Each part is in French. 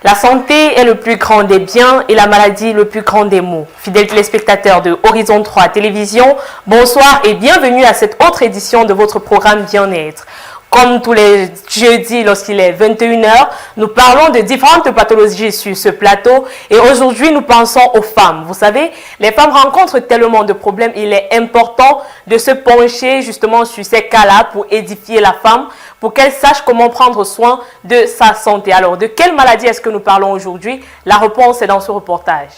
La santé est le plus grand des biens et la maladie le plus grand des maux. Fidèles téléspectateurs de Horizon 3 Télévision, bonsoir et bienvenue à cette autre édition de votre programme Bien-être. Comme tous les jeudis lorsqu'il est 21h, nous parlons de différentes pathologies sur ce plateau et aujourd'hui nous pensons aux femmes. Vous savez, les femmes rencontrent tellement de problèmes, il est important de se pencher justement sur ces cas-là pour édifier la femme, pour qu'elle sache comment prendre soin de sa santé. Alors, de quelle maladie est-ce que nous parlons aujourd'hui? La réponse est dans ce reportage.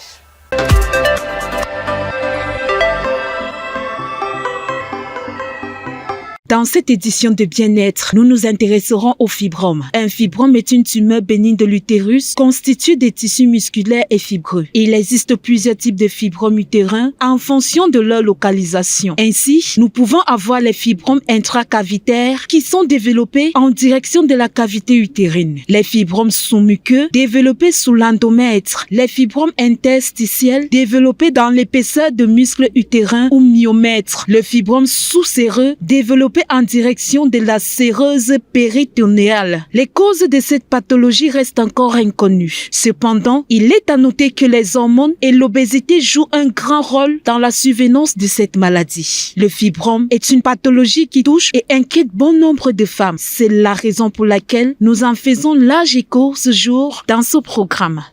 Dans cette édition de bien-être, nous nous intéresserons au fibrome. Un fibrome est une tumeur bénigne de l'utérus constituée des tissus musculaires et fibreux. Il existe plusieurs types de fibromes utérins en fonction de leur localisation. Ainsi, nous pouvons avoir les fibromes intracavitaires qui sont développés en direction de la cavité utérine. Les fibromes sous-muqueux développés sous l'endomètre. Les fibromes interstitiels développés dans l'épaisseur de muscles utérins ou myomètres. Le fibrome sous-séreux développé en direction de la séreuse péritonéale. Les causes de cette pathologie restent encore inconnues. Cependant, il est à noter que les hormones et l'obésité jouent un grand rôle dans la survenance de cette maladie. Le fibrome est une pathologie qui touche et inquiète bon nombre de femmes. C'est la raison pour laquelle nous en faisons large écho ce jour dans ce programme.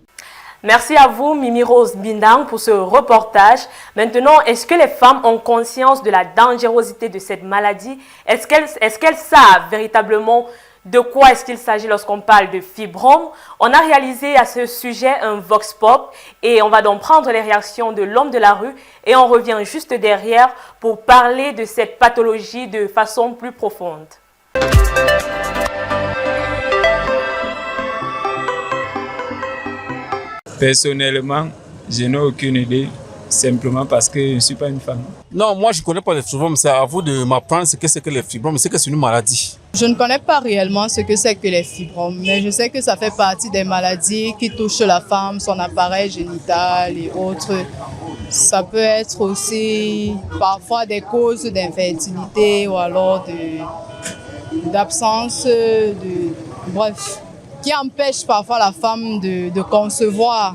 Merci à vous, Mimi Rose Bindang, pour ce reportage. Maintenant, est-ce que les femmes ont conscience de la dangerosité de cette maladie? Est-ce qu'elles savent véritablement de quoi est-ce qu'il s'agit lorsqu'on parle de fibrome? On a réalisé à ce sujet un vox pop et on va donc prendre les réactions de l'homme de la rue et on revient juste derrière pour parler de cette pathologie de façon plus profonde. Personnellement, je n'ai aucune idée, simplement parce que je ne suis pas une femme. Non, moi je ne connais pas les fibromes, c'est à vous de m'apprendre ce que c'est que les fibromes, c'est que c'est une maladie. Je ne connais pas réellement ce que c'est que les fibromes, mais je sais que ça fait partie des maladies qui touchent la femme, son appareil génital et autres. Ça peut être aussi parfois des causes d'infertilité ou alors d'absence bref, qui empêche parfois la femme de concevoir.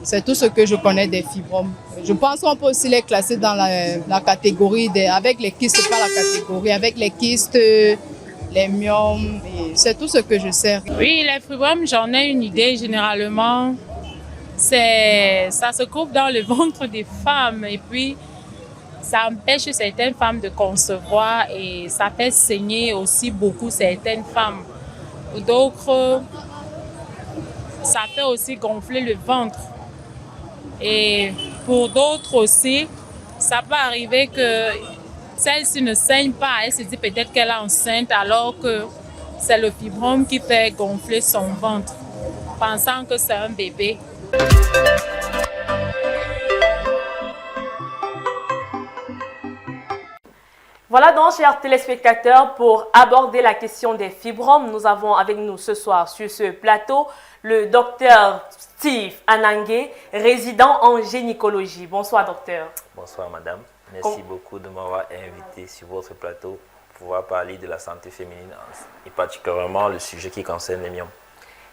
C'est tout ce que je connais des fibromes. Je pense qu'on peut aussi les classer dans la catégorie avec les kystes, pas la catégorie, avec les kystes, les myomes, c'est tout ce que je sais. Oui, les fibromes, j'en ai une idée généralement. Ça se trouve dans le ventre des femmes et puis ça empêche certaines femmes de concevoir et ça fait saigner aussi beaucoup certaines femmes. D'autres, ça fait aussi gonfler le ventre. Et pour d'autres aussi, ça peut arriver que celle-ci ne saigne pas. Elle se dit peut-être qu'elle est enceinte alors que c'est le fibrome qui fait gonfler son ventre, pensant que c'est un bébé. Voilà donc, chers téléspectateurs, pour aborder la question des fibromes, nous avons avec nous ce soir sur ce plateau le docteur Steve Anangue, résident en gynécologie. Bonsoir, docteur. Bonsoir, madame. Merci beaucoup de m'avoir invité sur votre plateau pour pouvoir parler de la santé féminine et particulièrement le sujet qui concerne les myomes.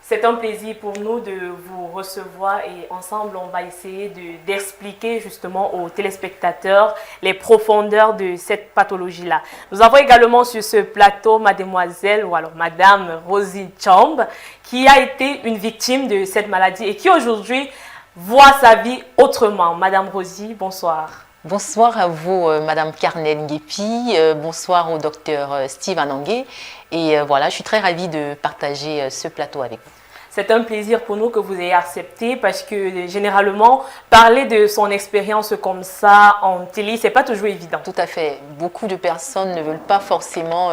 C'est un plaisir pour nous de vous recevoir et ensemble, on va essayer d'expliquer justement aux téléspectateurs les profondeurs de cette pathologie-là. Nous avons également sur ce plateau mademoiselle ou alors madame Rosie Chamb qui a été une victime de cette maladie et qui aujourd'hui voit sa vie autrement. Madame Rosie, bonsoir. Bonsoir à vous, Madame Carnel Nguepi. Bonsoir au docteur Steve Anangue. Et voilà, je suis très ravie de partager ce plateau avec vous. C'est un plaisir pour nous que vous ayez accepté parce que généralement, parler de son expérience comme ça en télé, c'est pas toujours évident. Tout à fait. Beaucoup de personnes ne veulent pas forcément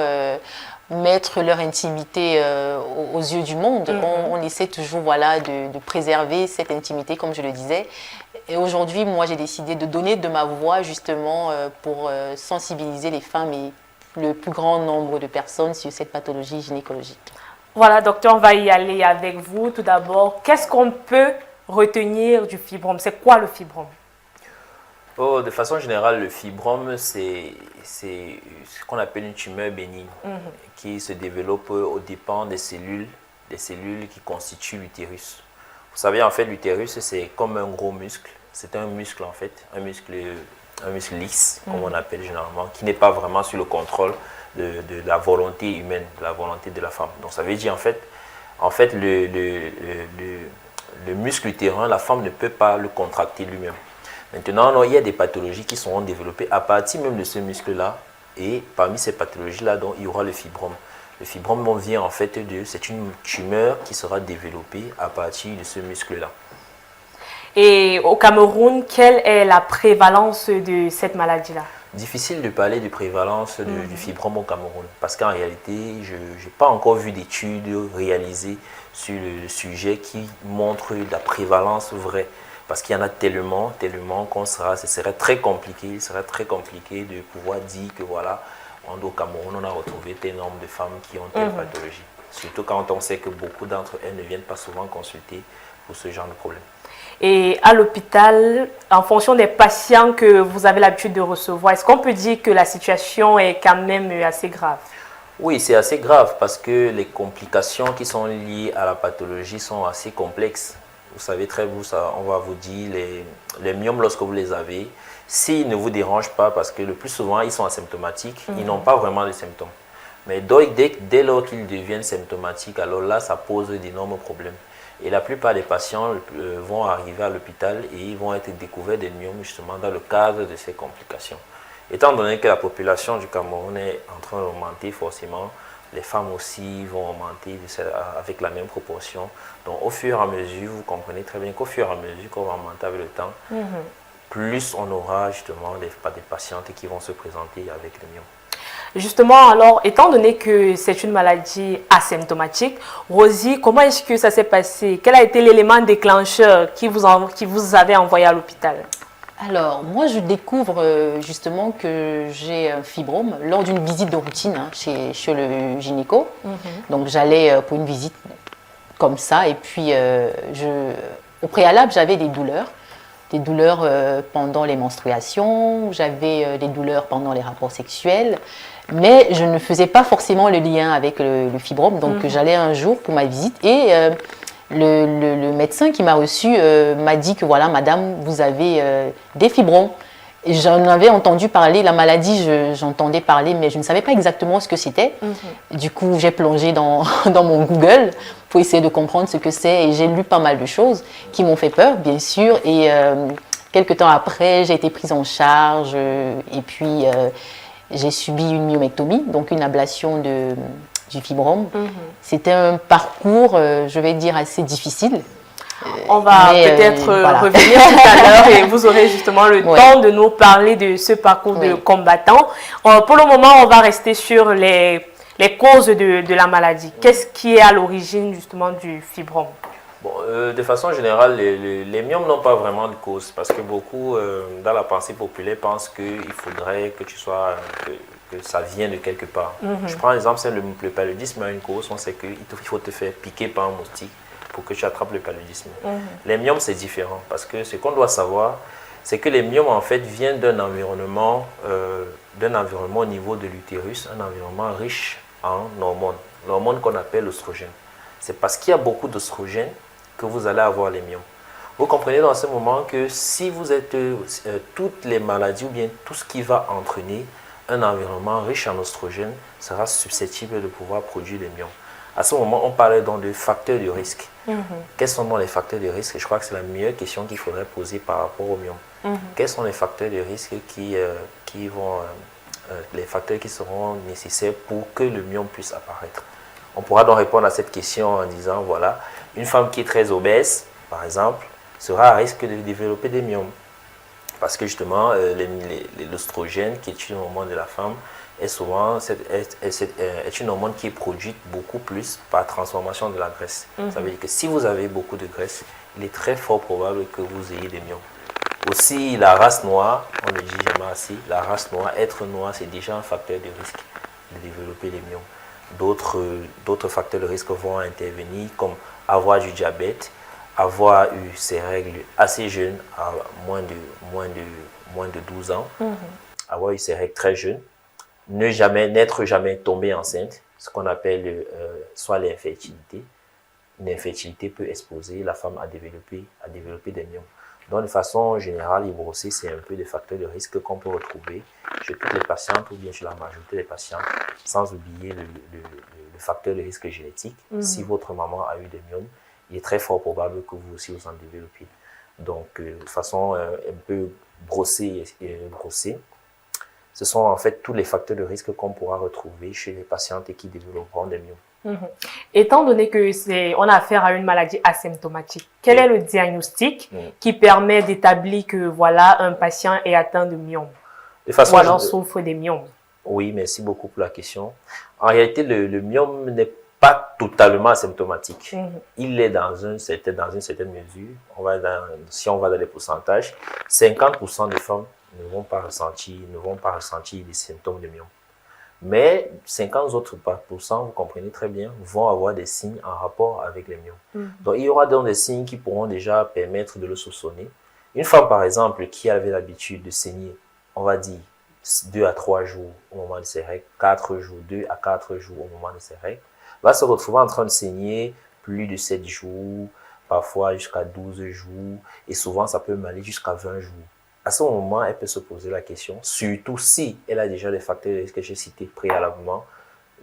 mettre leur intimité aux yeux du monde. On essaie toujours voilà, de préserver cette intimité, comme je le disais. Et aujourd'hui, moi, j'ai décidé de donner de ma voix justement pour sensibiliser les femmes et le plus grand nombre de personnes sur cette pathologie gynécologique. Voilà, docteur, on va y aller avec vous. Tout d'abord, qu'est-ce qu'on peut retenir du fibrome? C'est quoi le fibrome? Oh, de façon générale, le fibrome, c'est ce qu'on appelle une tumeur bénigne qui se développe aux dépens des cellules qui constituent l'utérus. Vous savez, en fait, l'utérus, c'est comme un gros muscle. C'est un muscle, en fait, un muscle lisse, comme on appelle généralement, qui n'est pas vraiment sous le contrôle de la volonté humaine, de la volonté de la femme. Donc, ça veut dire, en fait le muscle utérin, la femme ne peut pas le contracter lui-même. Maintenant, il y a des pathologies qui seront développées à partir même de ce muscle-là. Et parmi ces pathologies-là, il y aura le fibrome. Le fibrome vient en fait c'est une tumeur qui sera développée à partir de ce muscle-là. Et au Cameroun, quelle est la prévalence de cette maladie-là? Difficile de parler de prévalence du fibrome au Cameroun parce qu'en réalité, je n'ai pas encore vu d'études réalisées sur le sujet qui montrent la prévalence vraie. Parce qu'il y en a tellement ce serait très compliqué, de pouvoir dire que voilà, au Cameroun, on a retrouvé tel nombre de femmes qui ont telle pathologie. Surtout quand on sait que beaucoup d'entre elles ne viennent pas souvent consulter pour ce genre de problème. Et à l'hôpital, en fonction des patients que vous avez l'habitude de recevoir, est-ce qu'on peut dire que la situation est quand même assez grave? Oui, c'est assez grave parce que les complications qui sont liées à la pathologie sont assez complexes. Vous savez très bien, on va vous dire, les myomes, lorsque vous les avez, s'ils ne vous dérangent pas, parce que le plus souvent, ils sont asymptomatiques, ils n'ont pas vraiment de symptômes. Mais dès lors qu'ils deviennent symptomatiques, alors là, ça pose d'énormes problèmes. Et la plupart des patients vont arriver à l'hôpital et ils vont être découverts des myomes justement dans le cadre de ces complications. Étant donné que la population du Cameroun est en train d'augmenter forcément, les femmes aussi vont augmenter avec la même proportion. Donc au fur et à mesure, vous comprenez très bien qu'au fur et à mesure qu'on va augmenter avec le temps, plus on aura justement des patientes qui vont se présenter avec le myome. Justement, alors, étant donné que c'est une maladie asymptomatique, Rosie, comment est-ce que ça s'est passé? Quel a été l'élément déclencheur qui vous avait envoyé à l'hôpital? Alors, moi, je découvre justement que j'ai un fibrome lors d'une visite de routine chez le gynéco. Donc, j'allais pour une visite comme ça. Et puis, au préalable, j'avais des douleurs pendant les menstruations, j'avais des douleurs pendant les rapports sexuels. Mais je ne faisais pas forcément le lien avec le fibrome. Donc, j'allais un jour pour ma visite et le médecin qui m'a reçu m'a dit que voilà, madame, vous avez des fibromes. J'en avais entendu parler, la maladie, j'entendais parler, mais je ne savais pas exactement ce que c'était. Du coup, j'ai plongé dans mon Google pour essayer de comprendre ce que c'est et j'ai lu pas mal de choses qui m'ont fait peur, bien sûr. Et quelques temps après, j'ai été prise en charge et puis j'ai subi une myomectomie, donc une ablation du fibrome. C'était un parcours, je vais dire, assez difficile. On va peut-être revenir tout à l'heure et vous aurez justement le temps de nous parler de ce parcours de combattant. Pour le moment, on va rester sur les causes de la maladie. Qu'est-ce qui est à l'origine justement du fibrome? Bon, de façon générale, les myomes n'ont pas vraiment de cause parce que beaucoup, dans la pensée populaire, pensent qu'il faudrait que que ça vienne de quelque part. Je prends l'exemple, c'est le paludisme a une cause, on sait qu'il faut te faire piquer par un moustique pour que tu attrapes le paludisme. Les myomes, c'est différent parce que ce qu'on doit savoir, c'est que les myomes, en fait, viennent d'un environnement au niveau de l'utérus, un environnement riche en hormones, l'hormone qu'on appelle l'oestrogène. C'est parce qu'il y a beaucoup d'oestrogène que vous allez avoir les myomes. Vous comprenez dans ce moment que si vous êtes toutes les maladies ou bien tout ce qui va entraîner un environnement riche en oestrogène sera susceptible de pouvoir produire les myomes. À ce moment, on parlait donc de facteurs de risque. Quels sont donc les facteurs de risque? Je crois que c'est la meilleure question qu'il faudrait poser par rapport aux myomes. Quels sont les facteurs de risque les facteurs qui seront nécessaires pour que le myome puisse apparaître? On pourra donc répondre à cette question en disant, voilà, une femme qui est très obèse, par exemple, sera à risque de développer des myomes. Parce que justement, l'oestrogène, qui est une hormone de la femme, est une hormone qui est produite beaucoup plus par transformation de la graisse. Ça veut dire que si vous avez beaucoup de graisse, il est très fort probable que vous ayez des myomes. Aussi, la race noire, on ne dit jamais assez, la race noire, être noir, c'est déjà un facteur de risque de développer les myomes. D'autres facteurs de risque vont intervenir, comme avoir du diabète, avoir eu ses règles assez jeunes, à moins de 12 ans, avoir eu ses règles très jeunes, n'être jamais tombé enceinte, ce qu'on appelle soit l'infertilité. Une infertilité peut exposer la femme à développer des myomes. Donc, de façon générale, les grossesses, c'est un peu des facteurs de risque qu'on peut retrouver chez toutes les patientes ou bien chez la majorité des patients, sans oublier le facteur de risque génétique. Si votre maman a eu des myomes, il est très fort probable que vous aussi vous en développiez. Donc, de façon un peu brossée, ce sont en fait tous les facteurs de risque qu'on pourra retrouver chez les patientes qui développeront des myomes. Étant donné que on a affaire à une maladie asymptomatique, quel est le diagnostic qui permet d'établir que voilà, un patient est atteint de myome ou alors souffre des myomes? Oui, merci beaucoup pour la question. En réalité, le myome n'est pas totalement asymptomatique. Il est dans une certaine mesure. Si on va dans les pourcentages, 50% des femmes ne vont pas ressentir les symptômes de myome. Mais 50 autres %, vous comprenez très bien, vont avoir des signes en rapport avec les myomes. Donc, il y aura donc des signes qui pourront déjà permettre de le soupçonner. Une femme, par exemple, qui avait l'habitude de saigner, on va dire, 2 à 3 jours au moment de ses règles, 4 jours, 2 à 4 jours au moment de ses règles, va se retrouver en train de saigner plus de 7 jours, parfois jusqu'à 12 jours, et souvent ça peut aller jusqu'à 20 jours. À ce moment, elle peut se poser la question, surtout si elle a déjà les facteurs de risque que j'ai cités préalablement,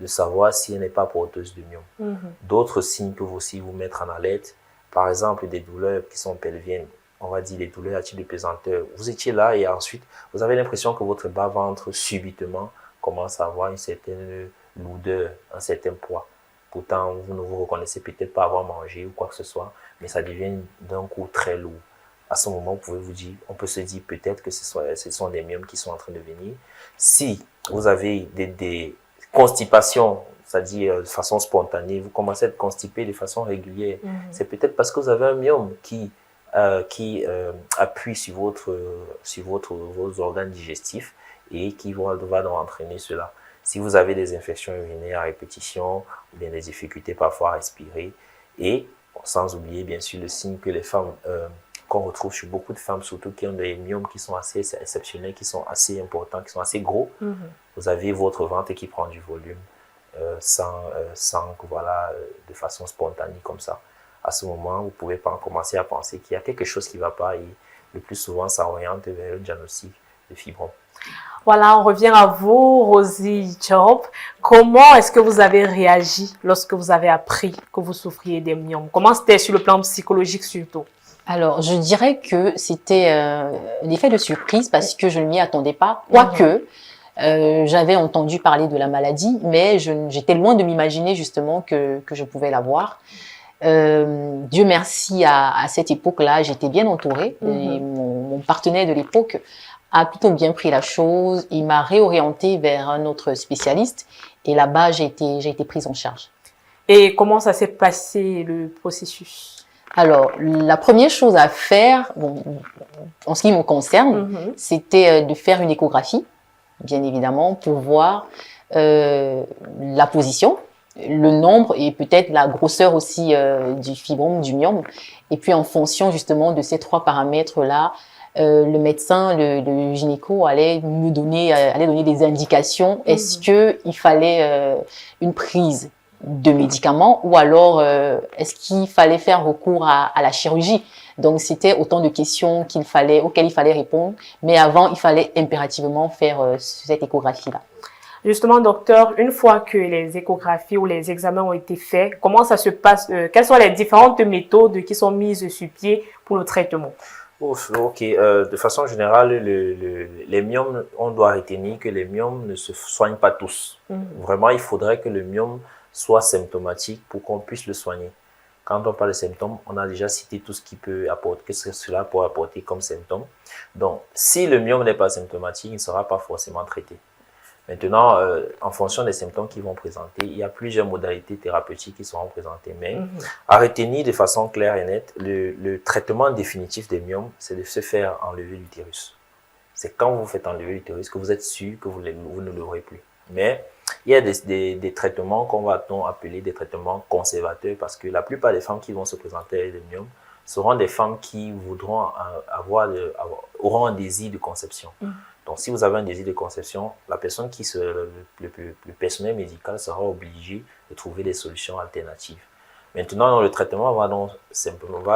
de savoir si elle n'est pas porteuse de myome. D'autres signes peuvent aussi vous mettre en alerte, par exemple des douleurs qui sont pelviennes, on va dire des douleurs à type de pesanteur. Vous étiez là et ensuite, vous avez l'impression que votre bas-ventre subitement commence à avoir une certaine lourdeur, un certain poids. Pourtant, vous ne vous reconnaissez peut-être pas avoir mangé ou quoi que ce soit, mais ça devient d'un coup très lourd. À ce moment, on peut se dire peut-être que ce sont des myomes qui sont en train de venir. Si vous avez des constipations, c'est-à-dire de façon spontanée, vous commencez à être constipé de façon régulière, c'est peut-être parce que vous avez un myome qui appuie sur vos organes digestifs et qui va donc entraîner cela. Si vous avez des infections urinaires à répétition, ou bien des difficultés parfois à respirer, et sans oublier bien sûr le signe que les femmes, qu'on retrouve chez beaucoup de femmes, surtout qui ont des myomes qui sont assez exceptionnels, qui sont assez importants, qui sont assez gros, vous avez votre ventre qui prend du volume sans de façon spontanée comme ça. À ce moment, vous pouvez commencer à penser qu'il y a quelque chose qui ne va pas et le plus souvent, ça oriente vers le diagnostic de fibrome. Voilà, on revient à vous, Rosie Job. Comment est-ce que vous avez réagi lorsque vous avez appris que vous souffriez des myomes? Comment c'était sur le plan psychologique surtout? Alors, je dirais que c'était un effet de surprise parce que je ne m'y attendais pas, quoique j'avais entendu parler de la maladie, mais j'étais loin de m'imaginer justement que je pouvais l'avoir. Dieu merci, à cette époque-là, j'étais bien entourée. Et mon partenaire de l'époque a plutôt bien pris la chose. Il m'a réorientée vers un autre spécialiste et là-bas, j'ai été prise en charge. Et comment ça s'est passé, le processus? Alors, la première chose à faire, en ce qui me concerne, c'était de faire une échographie, bien évidemment, pour voir la position, le nombre et peut-être la grosseur aussi du fibrome, du myome. Et puis, en fonction justement de ces 3 paramètres-là, le médecin, le gynéco allait donner des indications. Est-ce qu'il fallait une prise de médicaments ou alors est-ce qu'il fallait faire recours à la chirurgie? Donc, c'était autant de questions auxquelles il fallait répondre. Mais avant, il fallait impérativement faire cette échographie-là. Justement, docteur, une fois que les échographies ou les examens ont été faits, comment ça se passe? Quelles sont les différentes méthodes qui sont mises sur pied pour le traitement? Ok, de façon générale, les myomes, on doit retenir que les myomes ne se soignent pas tous. Vraiment, il faudrait que le myome soit symptomatique pour qu'on puisse le soigner. Quand on parle de symptômes, on a déjà cité tout ce qui peut apporter, qu'est-ce que cela peut apporter comme symptômes. Donc, si le myome n'est pas symptomatique, il ne sera pas forcément traité. Maintenant, en fonction des symptômes qu'ils vont présenter, il y a plusieurs modalités thérapeutiques qui seront présentées. Mais à retenir de façon claire et nette, le traitement définitif des myomes, c'est de se faire enlever l'utérus. C'est quand vous faites enlever l'utérus que vous êtes sûr que vous ne l'aurez plus. Mais il y a des traitements qu'on va appeler des traitements conservateurs parce que la plupart des femmes qui vont se présenter avec des myomes seront des femmes qui voudront auront un désir de conception. Donc, si vous avez un désir de conception, la personne qui le personnel médical sera obligé de trouver des solutions alternatives. Maintenant, le traitement va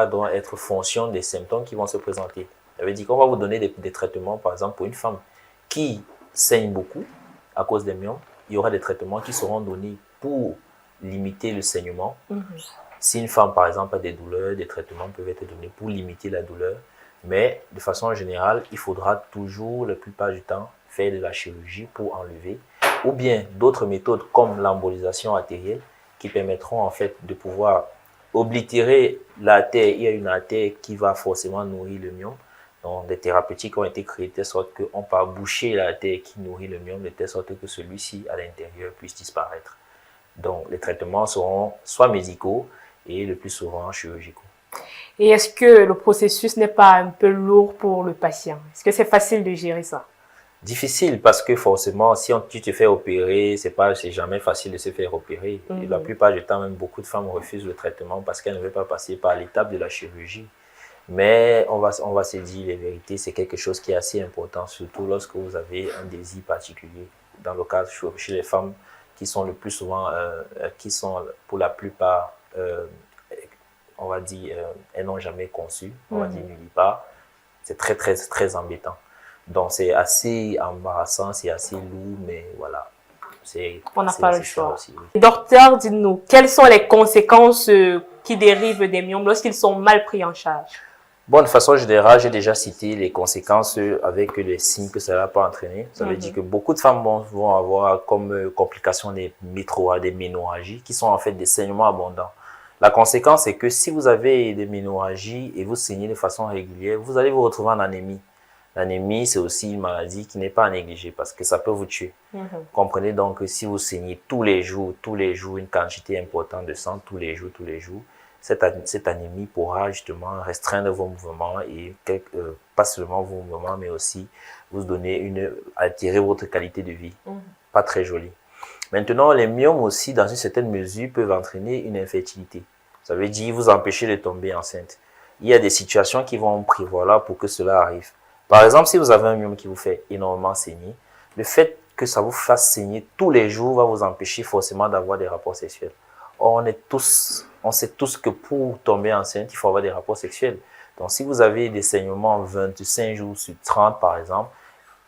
donc être fonction des symptômes qui vont se présenter. Ça veut dire qu'on va vous donner des traitements, par exemple, pour une femme qui saigne beaucoup à cause des myomes, il y aura des traitements qui seront donnés pour limiter le saignement. Si une femme, par exemple, a des douleurs, des traitements peuvent être donnés pour limiter la douleur. Mais de façon générale, il faudra toujours, la plupart du temps, faire de la chirurgie pour enlever. Ou bien d'autres méthodes comme l'embolisation artérielle qui permettront en fait de pouvoir oblitérer l'artère. Il y a une artère qui va forcément nourrir le myome. Donc, des thérapeutiques ont été créées de telle sorte qu'on peut boucher l'artère qui nourrit le myome de telle sorte que celui-ci à l'intérieur puisse disparaître. Donc, les traitements seront soit médicaux et le plus souvent chirurgicaux. Et est-ce que le processus n'est pas un peu lourd pour le patient? Est-ce que c'est facile de gérer ça? Difficile parce que forcément, si tu te fais opérer, c'est jamais facile de se faire opérer. Et la plupart du temps, même beaucoup de femmes refusent le traitement parce qu'elles ne veulent pas passer par l'étape de la chirurgie. Mais on va se dire les vérités, c'est quelque chose qui est assez important, surtout lorsque vous avez un désir particulier. Dans le cas chez les femmes qui sont le plus souvent, qui sont pour la plupart, on va dire, elles n'ont jamais conçu, on va dire nullipare. C'est très, très, très embêtant. Donc, c'est assez embarrassant, c'est assez lourd, mais voilà. On n'a pas le choix. Aussi, oui. Docteur, dites-nous, quelles sont les conséquences qui dérivent des myomes lorsqu'ils sont mal pris en charge? Bon, de façon générale, j'ai déjà cité les conséquences avec les signes que cela peut entraîner. Ça veut dire que beaucoup de femmes vont avoir comme complications des ménorrhagies, qui sont en fait des saignements abondants. La conséquence, c'est que si vous avez des ménorrhagies et vous saignez de façon régulière, vous allez vous retrouver en anémie. L'anémie, c'est aussi une maladie qui n'est pas à négliger parce que ça peut vous tuer. Comprenez donc que si vous saignez tous les jours, une quantité importante de sang, tous les jours, cette anémie pourra justement restreindre vos mouvements et pas seulement vos mouvements, mais aussi vous donner altérer votre qualité de vie. Pas très jolie. Maintenant, les myomes aussi, dans une certaine mesure, peuvent entraîner une infertilité. Ça veut dire vous empêcher de tomber enceinte. Il y a des situations qui vont prévoir là pour que cela arrive. Par exemple, si vous avez un myome qui vous fait énormément saigner, le fait que ça vous fasse saigner tous les jours va vous empêcher forcément d'avoir des rapports sexuels. Or, on sait tous que pour tomber enceinte, il faut avoir des rapports sexuels. Donc, si vous avez des saignements 25 jours sur 30, par exemple,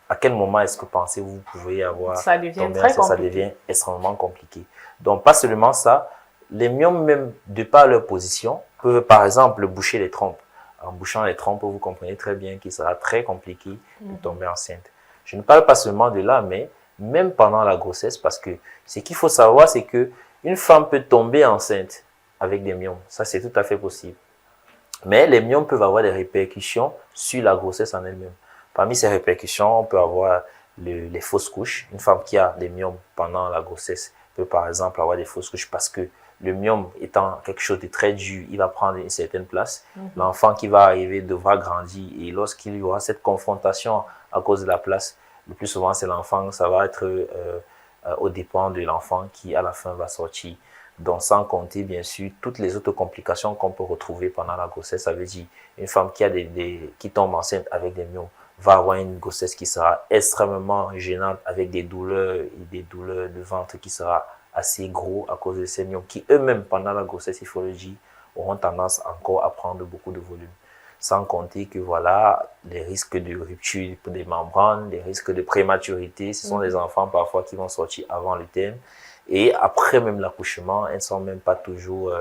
à quel moment est-ce que pensez-vous pouvez avoir ça devient très compliqué. Ça devient extrêmement compliqué. Donc, pas seulement ça, les myomes, même de par leur position, peuvent par exemple boucher les trompes. En bouchant les trompes, vous comprenez très bien qu'il sera très compliqué de tomber enceinte. Je ne parle pas seulement de là, mais même pendant la grossesse, parce que ce qu'il faut savoir, c'est que une femme peut tomber enceinte avec des myomes. Ça, c'est tout à fait possible. Mais les myomes peuvent avoir des répercussions sur la grossesse en elle-même. Parmi ces répercussions, on peut avoir les fausses couches. Une femme qui a des myomes pendant la grossesse peut par exemple avoir des fausses couches parce que le myome étant quelque chose de très dur, il va prendre une certaine place. L'enfant qui va arriver devra grandir et lorsqu'il y aura cette confrontation à cause de la place, le plus souvent c'est l'enfant, ça va être au dépend de l'enfant qui à la fin va sortir. Donc sans compter bien sûr toutes les autres complications qu'on peut retrouver pendant la grossesse. Ça veut dire une femme qui tombe enceinte avec des myomes va avoir une grossesse qui sera extrêmement gênante avec des douleurs de ventre qui sera assez gros à cause de ces myomes qui eux-mêmes pendant la grossesse, il faut le dire, auront tendance encore à prendre beaucoup de volume. Sans compter que voilà, les risques de rupture des membranes, les risques de prématurité, ce sont des enfants parfois qui vont sortir avant le terme. Et après même l'accouchement, elles ne sont même pas toujours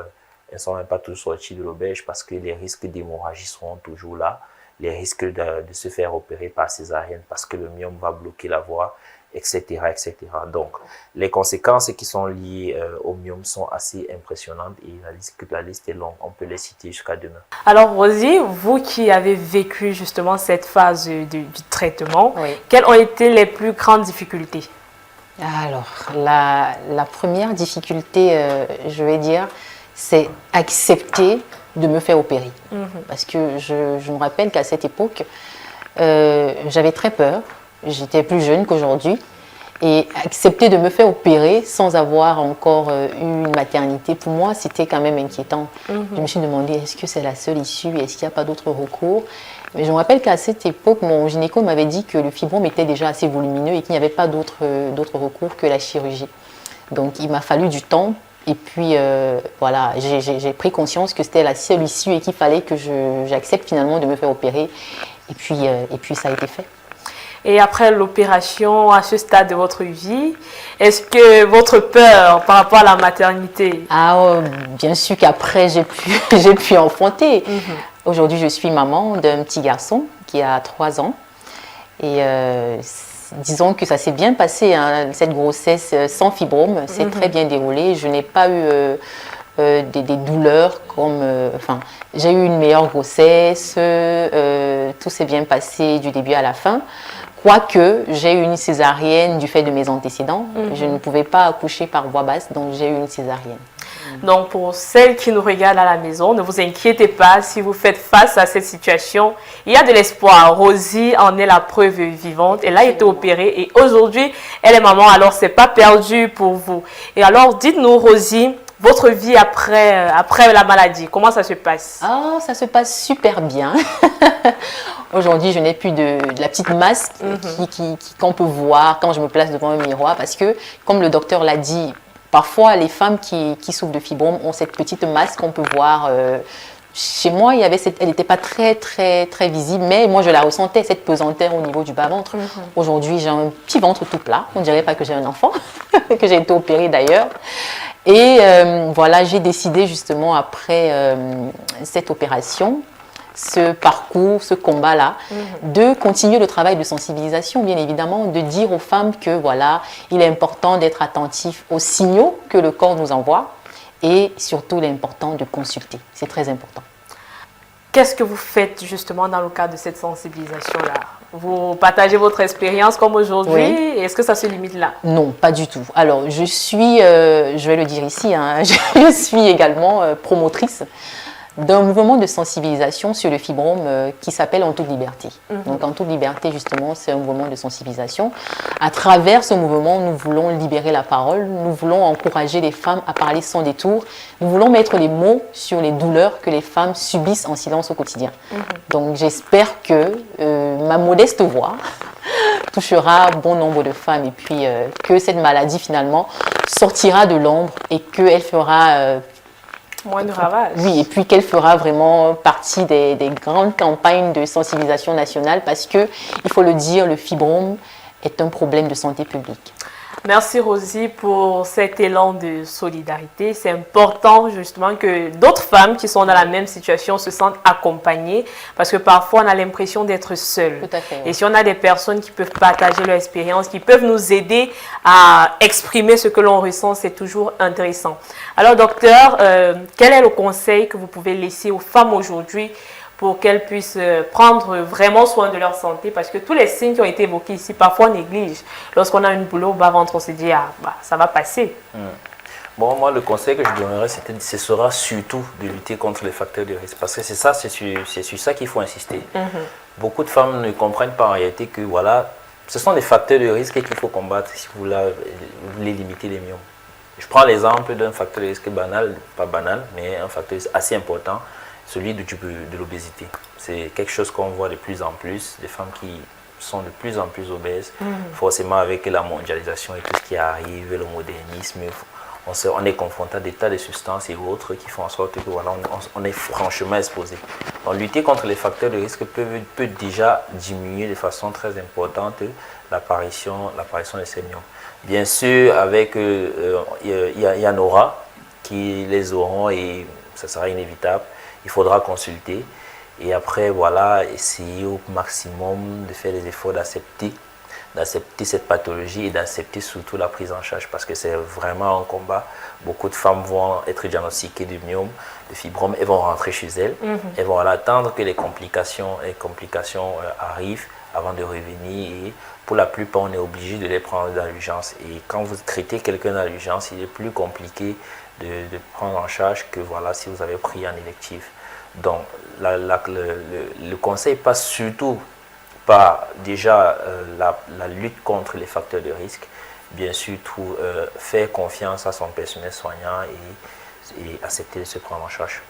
sorties de l'auberge parce que les risques d'hémorragie seront toujours là. Les risques de se faire opérer par césarienne parce que le myome va bloquer la voie, etc., etc. Donc, les conséquences qui sont liées au myome sont assez impressionnantes et la liste est longue. On peut les citer jusqu'à demain. Alors, Rosie, vous qui avez vécu justement cette phase du traitement, Oui. quelles ont été les plus grandes difficultés? Alors, la première difficulté, je vais dire, c'est accepter de me faire opérer. Parce que je me rappelle qu'à cette époque, j'avais très peur. J'étais plus jeune qu'aujourd'hui. Et accepter de me faire opérer sans avoir encore eu une maternité, pour moi, c'était quand même inquiétant. Je me suis demandé, est-ce que c'est la seule issue? Est-ce qu'il n'y a pas d'autres recours? Mais je me rappelle qu'à cette époque, mon gynéco m'avait dit que le fibrome était déjà assez volumineux et qu'il n'y avait pas d'autres recours que la chirurgie. Donc, il m'a fallu du temps. Et puis, voilà, j'ai pris conscience que c'était la seule issue et qu'il fallait que j'accepte finalement de me faire opérer. Et puis ça a été fait. Et après l'opération, à ce stade de votre vie, est-ce que votre peur par rapport à la maternité? Bien sûr qu'après, j'ai pu enfanter. Aujourd'hui, je suis maman d'un petit garçon qui a 3 ans. Et disons que ça s'est bien passé, hein, cette grossesse sans fibrome. C'est très bien déroulé. Je n'ai pas eu des douleurs comme... Enfin, j'ai eu une meilleure grossesse. Tout s'est bien passé du début à la fin. Quoique, j'ai eu une césarienne du fait de mes antécédents. Je ne pouvais pas accoucher par voie basse, donc j'ai eu une césarienne. Donc, pour celles qui nous regardent à la maison, ne vous inquiétez pas si vous faites face à cette situation. Il y a de l'espoir. Rosie en est la preuve vivante. Elle a été opérée et aujourd'hui, elle est maman. Alors, c'est pas perdu pour vous. Et alors, dites-nous, Rosie, votre vie après la maladie, comment ça se passe? Ça se passe super bien. Aujourd'hui, je n'ai plus de la petite masse qu'on peut voir quand je me place devant un miroir parce que, comme le docteur l'a dit, parfois les femmes qui souffrent de fibrome ont cette petite masse qu'on peut voir. Chez moi, elle n'était pas très, très, très visible, mais moi, je la ressentais, cette pesanteur au niveau du bas-ventre. Aujourd'hui, j'ai un petit ventre tout plat. On ne dirait pas que j'ai un enfant, que j'ai été opérée d'ailleurs. Et voilà, j'ai décidé justement après cette opération, ce parcours, ce combat-là, de continuer le travail de sensibilisation, bien évidemment, de dire aux femmes que voilà, il est important d'être attentif aux signaux que le corps nous envoie et surtout, il est important de consulter. C'est très important. Qu'est-ce que vous faites justement dans le cadre de cette sensibilisation-là? Vous partagez votre expérience comme aujourd'hui? Est-ce que ça se limite là? Non, pas du tout. Alors, je vais le dire ici, hein, je suis également promotrice d'un mouvement de sensibilisation sur le fibrome qui s'appelle En toute liberté. Donc, En toute liberté, justement, c'est un mouvement de sensibilisation. À travers ce mouvement, nous voulons libérer la parole, nous voulons encourager les femmes à parler sans détour, nous voulons mettre les mots sur les douleurs que les femmes subissent en silence au quotidien. Donc, j'espère que ma modeste voix touchera bon nombre de femmes et puis que cette maladie, finalement, sortira de l'ombre et qu'elle fera... moins de ravages. Oui, et puis qu'elle fera vraiment partie des grandes campagnes de sensibilisation nationale parce que, il faut le dire, le fibrome est un problème de santé publique. Merci Rosie pour cet élan de solidarité. C'est important justement que d'autres femmes qui sont dans la même situation se sentent accompagnées parce que parfois on a l'impression d'être seule. Tout à fait. Et si on a des personnes qui peuvent partager leur expérience, qui peuvent nous aider à exprimer ce que l'on ressent, c'est toujours intéressant. Alors docteur, quel est le conseil que vous pouvez laisser aux femmes aujourd'hui pour qu'elles puissent prendre vraiment soin de leur santé, parce que tous les signes qui ont été évoqués ici, parfois on néglige. Lorsqu'on a une boulot au bas-ventre, on se dit, ça va passer. Bon, moi, le conseil que je donnerais, ce sera surtout de lutter contre les facteurs de risque, parce que c'est sur ça qu'il faut insister. Beaucoup de femmes ne comprennent pas en réalité que, voilà, ce sont des facteurs de risque qu'il faut combattre si vous voulez limiter les myomes. Je prends l'exemple d'un facteur de risque banal, pas banal, mais un facteur assez important, celui de l'obésité. C'est quelque chose qu'on voit de plus en plus, des femmes qui sont de plus en plus obèses, forcément avec la mondialisation et tout ce qui arrive, le modernisme, on est confronté à des tas de substances et autres qui font en sorte que voilà, on est franchement exposé. Donc lutter contre les facteurs de risque peut déjà diminuer de façon très importante l'apparition de ces myomes. Bien sûr, avec il y en aura qui les auront et ça sera inévitable. Il faudra consulter et après, voilà, essayer au maximum de faire des efforts d'accepter cette pathologie et d'accepter surtout la prise en charge parce que c'est vraiment un combat. Beaucoup de femmes vont être diagnostiquées de myome, de fibrome, elles vont rentrer chez elles, elles vont attendre que les complications arrivent avant de revenir. Et pour la plupart, on est obligé de les prendre dans l'urgence. Et quand vous traitez quelqu'un dans l'urgence, il est plus compliqué de prendre en charge que voilà, si vous avez pris en électif. Donc, le conseil passe surtout par déjà la lutte contre les facteurs de risque, bien sûr, faire confiance à son personnel soignant et accepter de se prendre en charge.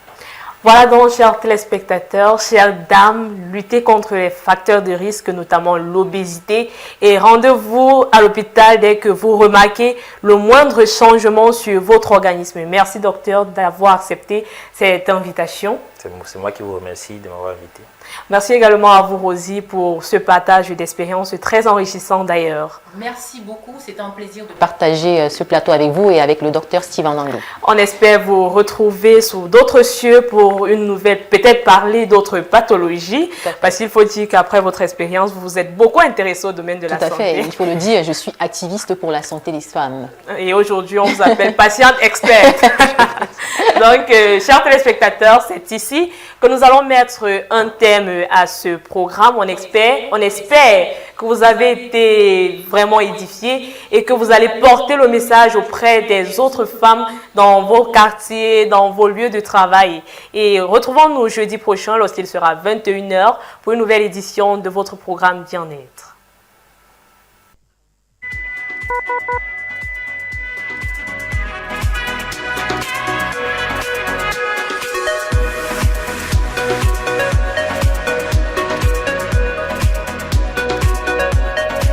Voilà donc, chers téléspectateurs, chères dames, lutter contre les facteurs de risque, notamment l'obésité, et rendez-vous à l'hôpital dès que vous remarquez le moindre changement sur votre organisme. Merci docteur d'avoir accepté cette invitation. C'est moi qui vous remercie de m'avoir invité. Merci également à vous, Rosie, pour ce partage d'expériences très enrichissant d'ailleurs. Merci beaucoup, c'est un plaisir de partager ce plateau avec vous et avec le docteur Steve Andango. On espère vous retrouver sous d'autres cieux pour une nouvelle, peut-être parler d'autres pathologies, parce qu'il faut dire qu'après votre expérience, vous vous êtes beaucoup intéressé au domaine de la santé. Tout à fait, il faut le dire, je suis activiste pour la santé des femmes. Et aujourd'hui, on vous appelle patiente experte. Donc, chers téléspectateurs, c'est ici que nous allons mettre un thème à ce programme. On espère que vous avez été vraiment édifiés et que vous allez porter le message auprès des autres femmes dans vos quartiers, dans vos lieux de travail. Et retrouvons-nous jeudi prochain lorsqu'il sera 21 h pour une nouvelle édition de votre programme Bien-être.